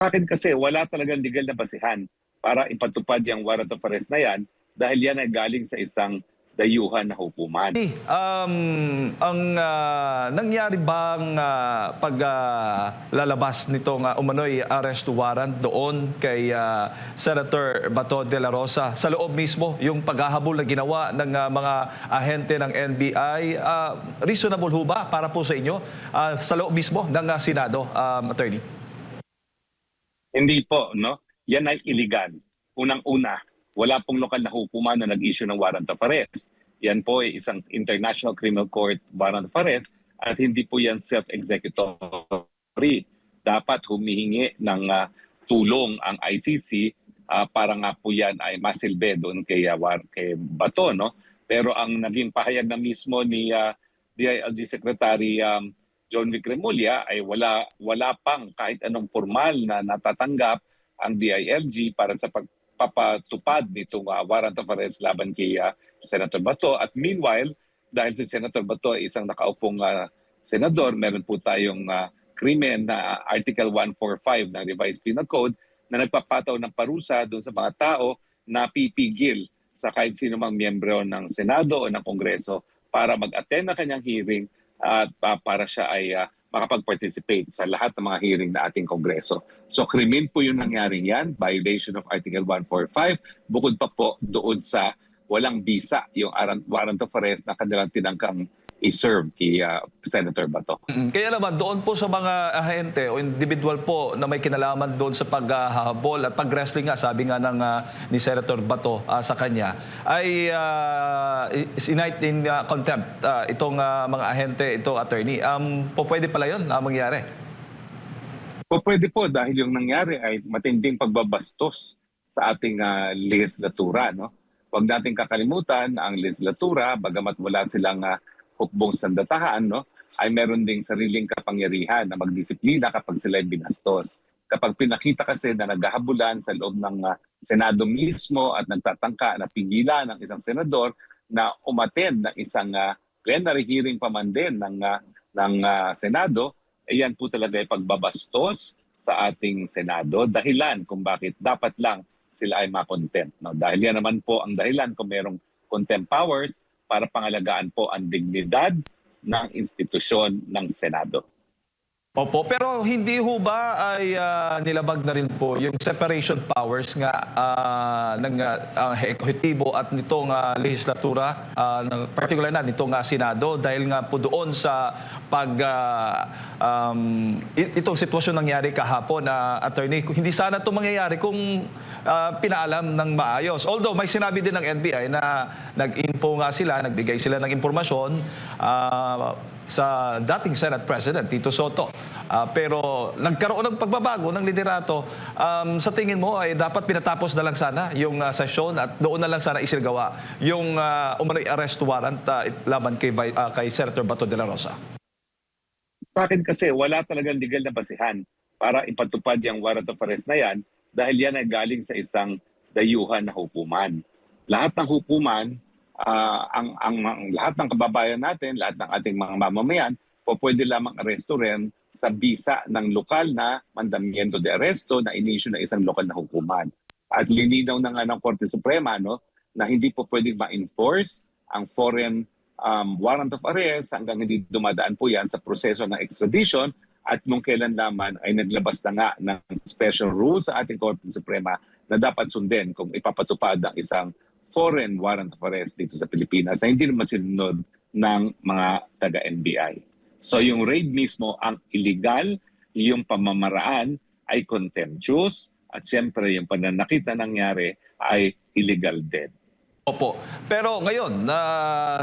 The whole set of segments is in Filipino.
Sa akin kasi wala talagang legal na basihan para ipatupad yung warrant of arrest na yan dahil yan ay galing sa isang dayuhan na hukuman. Nangyari bang paglalabas nitong umano'y arrest warrant doon kay Senator Bato de la Rosa sa loob mismo yung paghahabol na ginawa ng mga ahente ng NBI? Reasonable ho ba para po sa inyo sa loob mismo ng Senado, Attorney? Hindi po, no? Yan ay illegal. Unang-una, wala pong lokal na hukuman na nag-issue ng warrant of arrest. Yan po ay isang International Criminal Court warrant of arrest at hindi po yan self-executory. Dapat humihingi ng tulong ang ICC para nga po yan ay masilbi doon kay Bato, no? Pero ang naging pahayag na mismo ni DILG Secretary John Vic Remulla ay wala pang kahit anong formal na natatanggap ang DILG para sa pagpapatupad nitong warrant of arrest laban kay Senator Bato. At meanwhile, dahil si Senator Bato ay isang nakaupong senador, meron po tayong krimen na Article 145 ng Revised Penal Code na nagpapataw ng parusa doon sa mga tao na pipigil sa kahit sino mang miyembro ng Senado o ng Kongreso para mag-attend na kanyang hearing at para siya ay makapag-participate sa lahat ng mga hearing na ating Kongreso. So krimen po yung nangyaring yan, violation of Article 145, bukod pa po doon sa walang bisa yung warrant of arrest na kanilang tinangkang i-serve kay Senator Bato. Kaya naman doon po sa mga ahente o individual po na may kinalaman doon sa paghahabol at pag-wrestling nga, sabi nga ng ni Senator Bato sa kanya, ay cite in contempt itong mga ahente, ito, Attorney. Pwede pala yun mangyari? Pwede po dahil yung nangyari ay matinding pagbabastos sa ating legislatura. No? Huwag nating kakalimutan ang legislatura, bagamat wala silang hukbong sandatahan, no, ay meron ding sariling kapangyarihan na magdisiplina kapag sila ay binastos. Kapag pinakita kasi na naghahabulan sa loob ng Senado mismo at nagtatangka na pigilan ng isang senador na umattend ng isang plenary hearing pa man din ng Senado, ayan po talaga ay pagbabastos sa ating Senado. Dahilan kung bakit dapat lang sila ay ma-contempt. No? Dahil yan naman po ang dahilan kung merong contempt powers para pangalagaan po ang dignidad ng institusyon ng Senado. Opo, pero hindi ho ba ay nilabag na rin po yung separation powers nga ng ehekutibo at nitong legislatura, particular na nitong Senado, dahil nga po doon sa itong sitwasyon nangyari kahapon na Attorney, hindi sana ito mangyayari kung pinaalam ng maayos. Although may sinabi din ng NBI na nag-info nga sila, nagbigay sila ng impormasyon sa dating Senate President Tito Soto. Pero nagkaroon ng pagbabago ng liderato. Sa tingin mo ay dapat pinatapos na lang sana yung sesyon at doon na lang sana isinagawa yung umano'y arrest warrant laban kay Senator Bato de la Rosa? Sa akin kasi wala talagang legal na basihan para ipatupad yung warrant of arrest na yan dahil yan ay galing sa isang dayuhan na hukuman. Lahat ng hukuman, ang lahat ng kababayan natin, lahat ng ating mga mamamayan, pwede lamang aresto rin sa bisa ng lokal na mandamiento de arresto na inisyu ng isang lokal na hukuman. At lininaw na nga ng Korte Suprema, no, na hindi po pwedeng ma-enforce ang foreign warrant of arrest hanggang hindi dumadaan po yan sa proseso ng extradition. At nung kailan naman ay naglabas na nga ng special rules sa ating Korte Suprema na dapat sundin kung ipapatupad ang isang foreign warrant of arrest dito sa Pilipinas na hindi naman sinunod ng mga taga-NBI. So yung raid mismo ang illegal, yung pamamaraan ay contemptuous at siyempre yung pananakit na nangyari ay illegal din. Opo. Pero ngayon,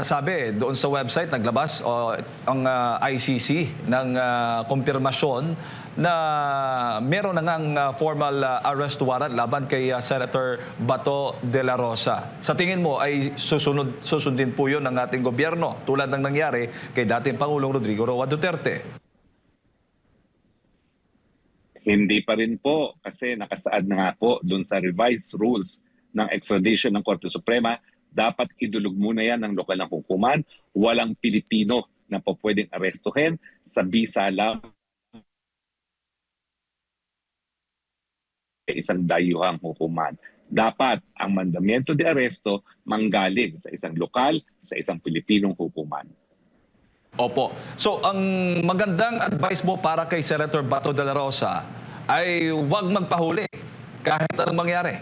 sabi doon sa website, naglabas ang ICC ng kumpirmasyon na meron na ngang formal arrest warrant laban kay Senator Bato de la Rosa. Sa tingin mo ay susundin po yun ng ating gobyerno tulad ng nangyari kay dating Pangulong Rodrigo Roa Duterte? Hindi pa rin po kasi nakasaad na nga po doon sa revised rules ng extradition ng Korte Suprema, dapat idulog muna yan ng lokal na hukuman. Walang Pilipino na po pwedeng arestuhin sa bisa lamang isang dayuhang hukuman. Dapat ang mandamiento de aresto manggaling sa isang lokal, sa isang Pilipinong hukuman. Opo. So, ang magandang advice mo para kay Senator Bato de la Rosa ay huwag magpahuli kahit anong mangyari.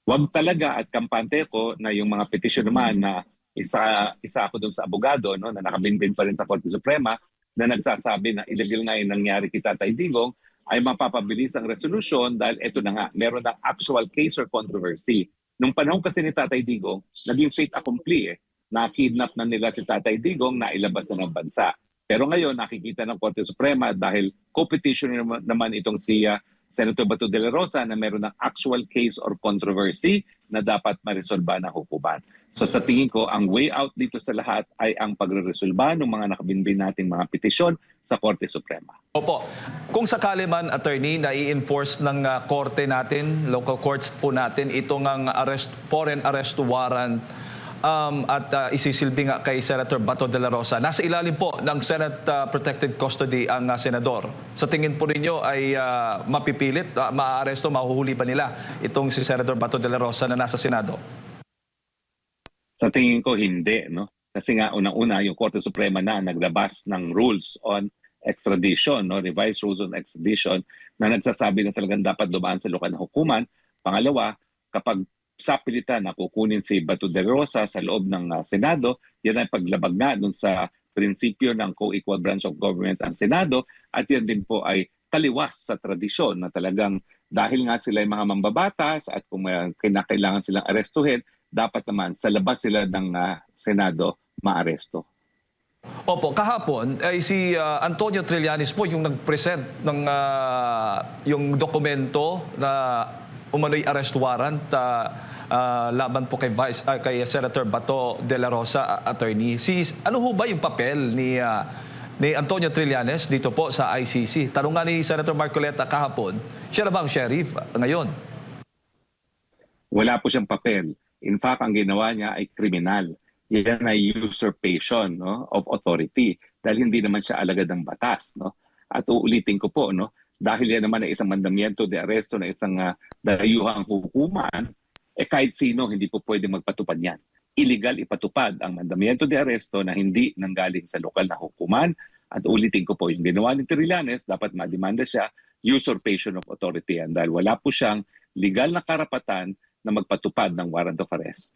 Wag talaga, at kampante ko na yung mga petisyon naman na isa ako doon sa abogado, no, na nakabimbing pa rin sa Korte Suprema, na nagsasabi na illegal nga yung nangyari kay Tatay Digong, ay mapapabilis ang resolusyon dahil ito na nga, meron ng actual case or controversy. Nung panahon kasi ni Tatay Digong, naging fait accompli eh. Na-kidnap na nila si Tatay Digong, na ilabas na ng bansa. Pero ngayon, nakikita ng Korte Suprema dahil co-petition naman itong si Senator Bato de la Rosa na meron ng actual case or controversy na dapat maresolba ng hukuman. So sa tingin ko, ang way out dito sa lahat ay ang pagreresolba ng mga nakabinbin nating mga petisyon sa Korte Suprema. Opo. Kung sakali man, attorney, na i-enforce ng korte natin, local courts po natin, itong ang foreign arrest warrant at isisilbi nga kay Senator Bato de la Rosa, nasa ilalim po ng Senate Protected Custody ang senador. Sa tingin po ninyo ay mapipilit, maaaresto, mahuhuli ba nila itong si Senator Bato de la Rosa na nasa Senado? Sa tingin ko hindi, no? Kasi nga unang-una yung Korte Suprema na naglabas ng rules on extradition, no, revised rules on extradition, na nagsasabi na talagang dapat dumaan sa lokal na hukuman. Pangalawa, kapag sa pilitan na kukunin si Bato de la Rosa sa loob ng Senado, yan ay paglabag nga dun sa prinsipyo ng co-equal branch of government ang Senado, at yan din po ay taliwas sa tradisyon na talagang dahil nga sila ay mga mambabatas at kung kinakailangan silang arestuhin, dapat naman sa labas sila ng Senado maaresto. Opo, kahapon ay si Antonio Trillanes po yung nag-present ng yung dokumento na umano'y arrest warrant laban po kay Senator Bato de la Rosa, attorney. Ano ho ba yung papel ni Antonio Trillanes dito po sa ICC? Tanong nga ni Senator Marcoleta kahapon, siya na ba ang sheriff ngayon? Wala po siyang papel. In fact, ang ginawa niya ay kriminal. Yan ay usurpation, no, of authority dahil hindi naman siya alagad ng batas, no. At uulitin ko po, no, dahil yan naman ay isang mandamiento de aresto na isang dayuhang hukuman, kahit sino hindi po pwede magpatupad yan. Illegal ipatupad ang mandamiento de aresto na hindi nanggaling sa lokal na hukuman. At ulitin ko po, yung ginawa ni Trillanes, dapat mademanda siya, usurpation of authority yan dahil wala po siyang legal na karapatan na magpatupad ng warrant of arrest.